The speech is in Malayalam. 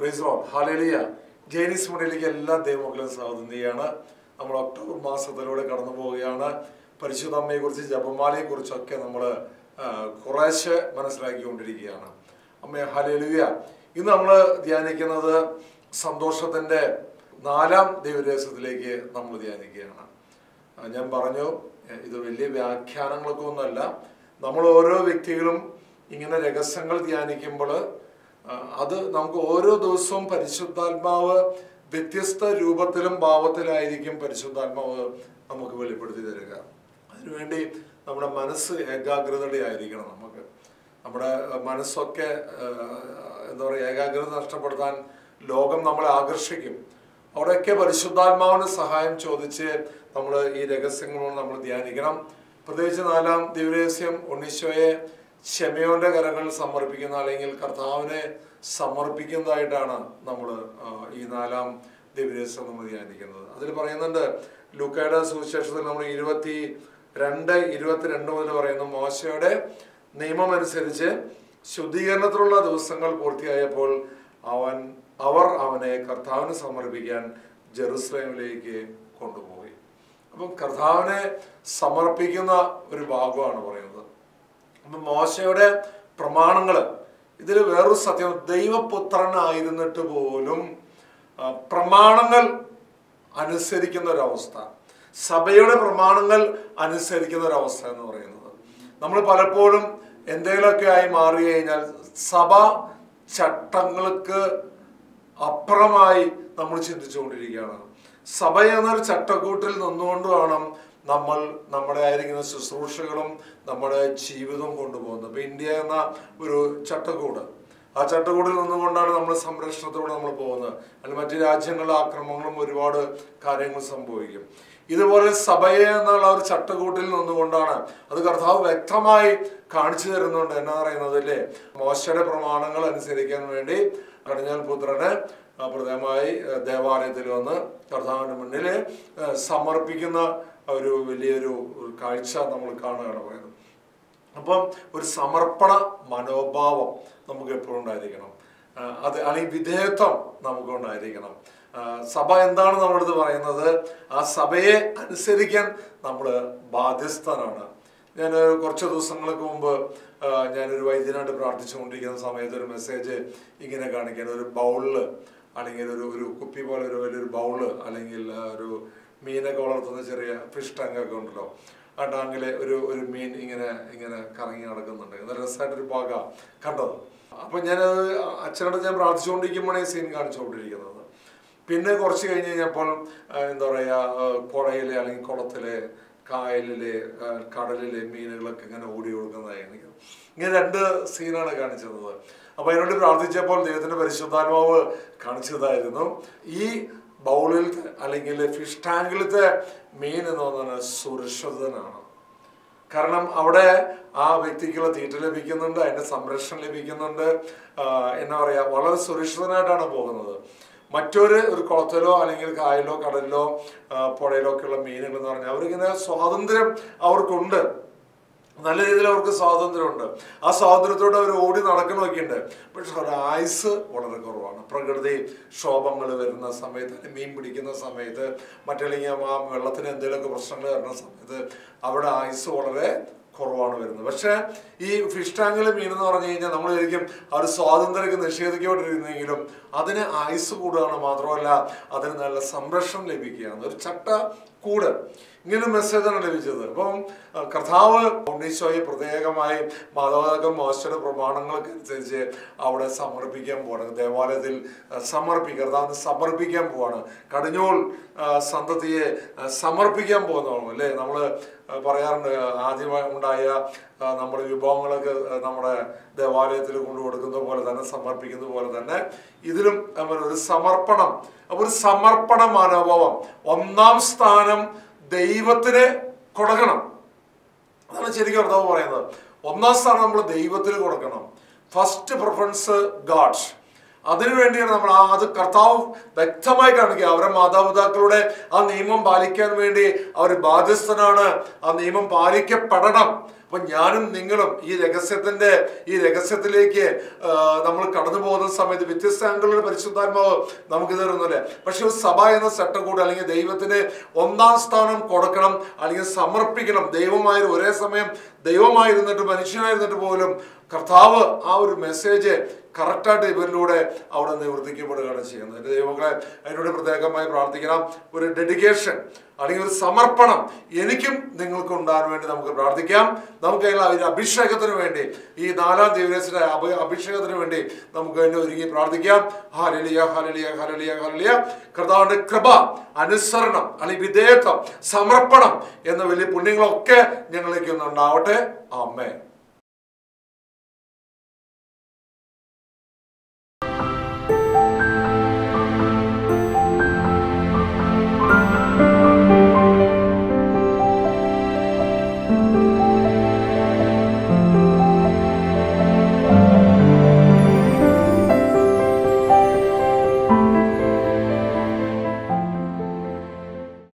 Praise Lord, hallelujah. ജെയിനിസ് മുറിയിലേക്ക് എല്ലാ ദൈവമക്കളും സ്വാഗതം ചെയ്യാണ്. നമ്മൾ ഒക്ടോബർ മാസത്തിലൂടെ കടന്നു പോവുകയാണ്. പരിശുദ്ധ അമ്മയെക്കുറിച്ച് ജപമാലയെക്കുറിച്ചൊക്കെ നമ്മൾ കുറേശ്ശെ മനസ്സിലാക്കിക്കൊണ്ടിരിക്കുകയാണ്. അമ്മേ ഹല്ലേലൂയ. ഇന്ന് നമ്മൾ ധ്യാനിക്കുന്നത് സന്തോഷത്തിൻ്റെ 4ാം ദൈവരഹസ്യത്തിലേക്ക് നമ്മൾ ധ്യാനിക്കുകയാണ്. ഞാൻ പറഞ്ഞു, ഇത് വലിയ വ്യാഖ്യാനങ്ങളൊക്കെ ഒന്നുമല്ല. നമ്മൾ ഓരോ വ്യക്തികളും ഇങ്ങനെ രഹസ്യങ്ങൾ ധ്യാനിക്കുമ്പോൾ അത് നമുക്ക് ഓരോ ദിവസവും പരിശുദ്ധാത്മാവ് വ്യത്യസ്ത രൂപത്തിലും ഭാവത്തിലായിരിക്കും പരിശുദ്ധാത്മാവ് നമുക്ക് വെളിപ്പെടുത്തി തരിക. അതിനുവേണ്ടി നമ്മുടെ മനസ്സ് ഏകാഗ്രതയുടെ ആയിരിക്കണം. നമ്മുടെ മനസ്സൊക്കെ എന്താ പറയുക, ഏകാഗ്രത നഷ്ടപ്പെടുത്താൻ ലോകം നമ്മളെ ആകർഷിക്കും. അവിടെയൊക്കെ പരിശുദ്ധാത്മാവിന് സഹായം ചോദിച്ച് നമ്മൾ ഈ രഹസ്യങ്ങളോട് നമ്മൾ ധ്യാനിക്കണം. പ്രത്യേകിച്ച് 4ാം ദിവരഹസ്യം ഉണ്ണീശോയെ ശമയോന്റെ കരങ്ങൾ സമർപ്പിക്കുന്ന, അല്ലെങ്കിൽ കർത്താവിനെ സമർപ്പിക്കുന്നതായിട്ടാണ് നമ്മൾ ഈ 4ാം ദിവരഹസ്യം നമ്മൾ ധ്യാനിക്കുന്നത്. അതിൽ പറയുന്നുണ്ട്, ലൂക്കയുടെ സുവിശേഷത്തിൽ നമ്മൾ 22 മുതൽ പറയുന്നു, മോശയുടെ നിയമം അനുസരിച്ച് ശുദ്ധീകരണത്തിലുള്ള ദിവസങ്ങൾ പൂർത്തിയായപ്പോൾ അവർ അവനെ കർത്താവിന് സമർപ്പിക്കാൻ ജെറുസലേമിലേക്ക് കൊണ്ടുപോയി. അപ്പം കർത്താവിനെ സമർപ്പിക്കുന്ന ഒരു ഭാഗമാണ് പറയുന്നത്. അപ്പം മോശയുടെ പ്രമാണങ്ങൾ, ഇതിൽ വേറൊരു സത്യം, ദൈവപുത്രനായിരുന്നിട്ട് പോലും പ്രമാണങ്ങൾ അനുസരിക്കുന്ന ഒരവസ്ഥ, സഭയുടെ പ്രമാണങ്ങൾ അനുസരിക്കുന്ന ഒരവസ്ഥ എന്ന് പറയുന്നത്. നമ്മൾ പലപ്പോഴും എന്തെങ്കിലുമൊക്കെ ആയി മാറി കഴിഞ്ഞാൽ സഭ ചട്ടങ്ങൾക്ക് അപ്പുറമായി നമ്മൾ ചിന്തിച്ചുകൊണ്ടിരിക്കുകയാണ്. സഭ എന്നൊരു ചട്ടക്കൂട്ടിൽ നിന്നുകൊണ്ട് വേണം നമ്മൾ നമ്മുടെ ആയിരിക്കുന്ന ശുശ്രൂഷകളും നമ്മുടെ ജീവിതവും കൊണ്ടുപോകുന്നത്. ഇപ്പം ഇന്ത്യ എന്ന ഒരു ചട്ടക്കൂട്, ആ ചട്ടക്കൂടിൽ നിന്നുകൊണ്ടാണ് നമ്മൾ സംരക്ഷണത്തോടെ നമ്മൾ പോകുന്നത്. അല്ലെങ്കിൽ മറ്റു രാജ്യങ്ങളിലെ ആക്രമണങ്ങളും ഒരുപാട് കാര്യങ്ങൾ സംഭവിക്കും. ഇതുപോലെ സഭയെ എന്നുള്ള ഒരു ചട്ടക്കൂട്ടിൽ നിന്നുകൊണ്ടാണ്, അത് കർത്താവ് വ്യക്തമായി കാണിച്ചു തരുന്നുണ്ട്. എന്നാ പറയുന്നത് അല്ലേ, മോശയുടെ പ്രമാണങ്ങൾ അനുസരിക്കാൻ വേണ്ടി കടിഞ്ഞാൽ പുത്രനെ പ്രധാനമായി ദേവാലയത്തിൽ വന്ന് കർത്താവിൻ്റെ മുന്നിൽ സമർപ്പിക്കുന്ന ഒരു വലിയൊരു കാഴ്ച നമ്മൾ കാണുകയാണ് പറയുന്നത്. അപ്പം ഒരു സമർപ്പണ മനോഭാവം നമുക്ക് എപ്പോഴും ഉണ്ടായിരിക്കണം. അത് അല്ലെങ്കിൽ വിധേയത്വം നമുക്കുണ്ടായിരിക്കണം. സഭ എന്താണ് നമ്മളടുത്ത് പറയുന്നത്, ആ സഭയെ അനുസരിക്കാൻ നമ്മൾ ബാധ്യസ്ഥനാണ്. ഞാൻ കുറച്ച് ദിവസങ്ങൾക്ക് മുമ്പ് ഞാനൊരു വൈദ്യനായിട്ട് പ്രാർത്ഥിച്ചുകൊണ്ടിരിക്കുന്ന സമയത്ത് ഒരു മെസ്സേജ് ഇങ്ങനെ കാണിക്കാൻ, ഒരു ബൗളിൽ അല്ലെങ്കിൽ ഒരു കുപ്പി പോലെ ഒരു വലിയൊരു ബൗള്, അല്ലെങ്കിൽ ഒരു മീനൊക്കെ വളർത്തുന്ന ചെറിയ ഫിഷ് ടാങ്കൊക്കെ ഉണ്ടല്ലോ, ആ ടാങ്കിലെ ഒരു മീൻ ഇങ്ങനെ കറങ്ങി നടക്കുന്നുണ്ട്. നല്ല രസമായിട്ടൊരു പാക കണ്ടത്. അപ്പം ഞാനത് അച്ഛനോട് ഞാൻ പ്രാർത്ഥിച്ചുകൊണ്ടിരിക്കുമ്പോഴാണ് ഈ സീൻ കാണിച്ചുകൊണ്ടിരിക്കുന്നത്. പിന്നെ കുറച്ച് കഴിഞ്ഞ് കഴിഞ്ഞപ്പോൾ എന്താ പറയുക, പുഴയിലെ അല്ലെങ്കിൽ കുളത്തിലെ കായലിലെ കടലിലെ മീനുകളൊക്കെ ഇങ്ങനെ ഓടി കൊടുക്കുന്നതായിരിക്കും. ഇങ്ങനെ 2 സീനാണ് കാണിച്ചത്. അപ്പോൾ അതിനോട് പ്രാർത്ഥിച്ചപ്പോൾ ദൈവത്തിൻ്റെ പരിശുദ്ധാത്മാവ് കാണിച്ചതായിരുന്നു, ഈ ബൗളിലത്തെ അല്ലെങ്കിൽ ഫിഷ് ടാങ്കിലത്തെ മീൻ എന്ന് പറഞ്ഞാൽ സുരക്ഷിതനാണ്. കാരണം അവിടെ ആ വ്യക്തിക്കുള്ള തീറ്റ ലഭിക്കുന്നുണ്ട്, അതിൻ്റെ സംരക്ഷണം ലഭിക്കുന്നുണ്ട്. എന്നാ പറയുക, വളരെ സുരക്ഷിതനായിട്ടാണ് പോകുന്നത്. മറ്റൊരു കുളത്തിലോ അല്ലെങ്കിൽ കായലിലോ കടലിലോ പുഴയിലോ ഒക്കെയുള്ള മീനുകൾ എന്ന് പറഞ്ഞാൽ അവരിങ്ങനെ സ്വാതന്ത്ര്യം അവർക്കുണ്ട്, നല്ല രീതിയിൽ അവർക്ക് സ്വാതന്ത്ര്യമുണ്ട്. ആ സ്വാതന്ത്ര്യത്തോടെ അവർ ഓടി നടക്കണമൊക്കെ ഉണ്ട്. പക്ഷെ അവരുടെ ആയുസ് വളരെ കുറവാണ്. പ്രകൃതി ക്ഷോഭങ്ങൾ വരുന്ന സമയത്ത്, മീൻ പിടിക്കുന്ന സമയത്ത്, മറ്റല്ലെങ്കിൽ ആ വെള്ളത്തിന് എന്തെങ്കിലുമൊക്കെ പ്രശ്നങ്ങൾ വരുന്ന സമയത്ത് അവരുടെ ആയുസ് വളരെ കുറവാണ് വരുന്നത്. പക്ഷെ ഈ ഫിഷ് ടാങ്കിലെ മീൻ എന്ന് പറഞ്ഞു കഴിഞ്ഞാൽ നമ്മൾ ശരിക്കും ആ ഒരു സ്വാതന്ത്ര്യമൊക്കെ നിഷേധിക്കപ്പെട്ടിരുന്നെങ്കിലും അതിന് ആയുസ് കൂടുകയാണ്. മാത്രമല്ല അതിന് നല്ല സംരക്ഷണം ലഭിക്കുകയാണ്. ഒരു ചട്ടക്കൂട്, ഇങ്ങനെ മെസ്സേജാണ് ലഭിച്ചത്. അപ്പം കർത്താവ് ഉണ്ണീശോയെ പ്രത്യേകമായി മാതാപിതാക്കൾ മോശയുടെ പ്രമാണങ്ങൾക്ക് അനുസരിച്ച് അവിടെ സമർപ്പിക്കാൻ പോവാണ്. ദേവാലയത്തിൽ കർത്താവിന് സമർപ്പിക്കാൻ പോവാണ്. കടിഞ്ഞൂൽ സന്തതിയെ സമർപ്പിക്കാൻ പോകുന്നതാണ് അല്ലേ. നമ്മൾ പറയാറുണ്ട്, ആദ്യമായി ഉണ്ടായ നമ്മുടെ വിഭവങ്ങളൊക്കെ നമ്മുടെ ദേവാലയത്തിൽ കൊണ്ടുകൊടുക്കുന്ന പോലെ തന്നെ, സമർപ്പിക്കുന്ന പോലെ തന്നെ ഇതിലും ഒരു സമർപ്പണം. അപ്പോൾ ഒരു സമർപ്പണ മനോഭാവം, 1ാം സ്ഥാനം ദൈവത്തിന് കൊടുക്കണം. അതാണ് ശരിക്കും കർത്താവ് പറയുന്നത്. 1ാം സ്ഥാനം നമ്മൾ ദൈവത്തിന് കൊടുക്കണം. First preference God. അതിനുവേണ്ടിയാണ് നമ്മൾ അത് കർത്താവ് വ്യക്തമായി കാണിക്കുക. അവരുടെ മാതാപിതാക്കളുടെ ആ നിയമം പാലിക്കാൻ വേണ്ടി അവർ ബാധ്യസ്ഥനാണ്. ആ നിയമം പാലിക്കപ്പെടണം. അപ്പൊ ഞാനും നിങ്ങളും ഈ രഹസ്യത്തിലേക്ക് നമ്മൾ കടന്നു പോകുന്ന സമയത്ത് വ്യത്യസ്ത ആംഗിളുകളുടെ പരിശുദ്ധാത്മാവ് നമുക്ക് തരുന്നില്ല. പക്ഷെ സഭ എന്ന ചട്ടക്കൂട് അല്ലെങ്കിൽ ദൈവത്തിന് ഒന്നാം സ്ഥാനം കൊടുക്കണം, അല്ലെങ്കിൽ സമർപ്പിക്കണം. ഒരേ സമയം ദൈവമായിരുന്നിട്ട് മനുഷ്യനായിരുന്നിട്ട് പോലും കർത്താവ് ആ ഒരു മെസ്സേജ് കറക്റ്റായിട്ട് ഇവരിലൂടെ അവിടെ നിവർത്തിക്കപ്പെടുകയാണ് ചെയ്യുന്നത്. എൻ്റെ ദൈവങ്ങളെ അതിനോട് പ്രത്യേകമായി പ്രാർത്ഥിക്കണം. ഒരു ഡെഡിക്കേഷൻ അല്ലെങ്കിൽ ഒരു സമർപ്പണം എനിക്കും നിങ്ങൾക്കും ഉണ്ടാകാൻ വേണ്ടി നമുക്ക് പ്രാർത്ഥിക്കാം. നമുക്ക് ഒരു അഭിഷേകത്തിന് വേണ്ടി, ഈ 4-ാം ദിവസത്തെ അഭിഷേകത്തിന് വേണ്ടി നമുക്ക് തന്നെ ഒരുങ്ങി പ്രാർത്ഥിക്കാം. Hallelujah, hallelujah, hallelujah, hallelujah. കർത്താവിന്റെ കൃപ, അനുസരണം അല്ലെങ്കിൽ വിധേയത്വം, സമർപ്പണം എന്ന വലിയ പുണ്യങ്ങളൊക്കെ ഞങ്ങളിലേക്ക് ഉണ്ടാവട്ടെ. ആമേൻ.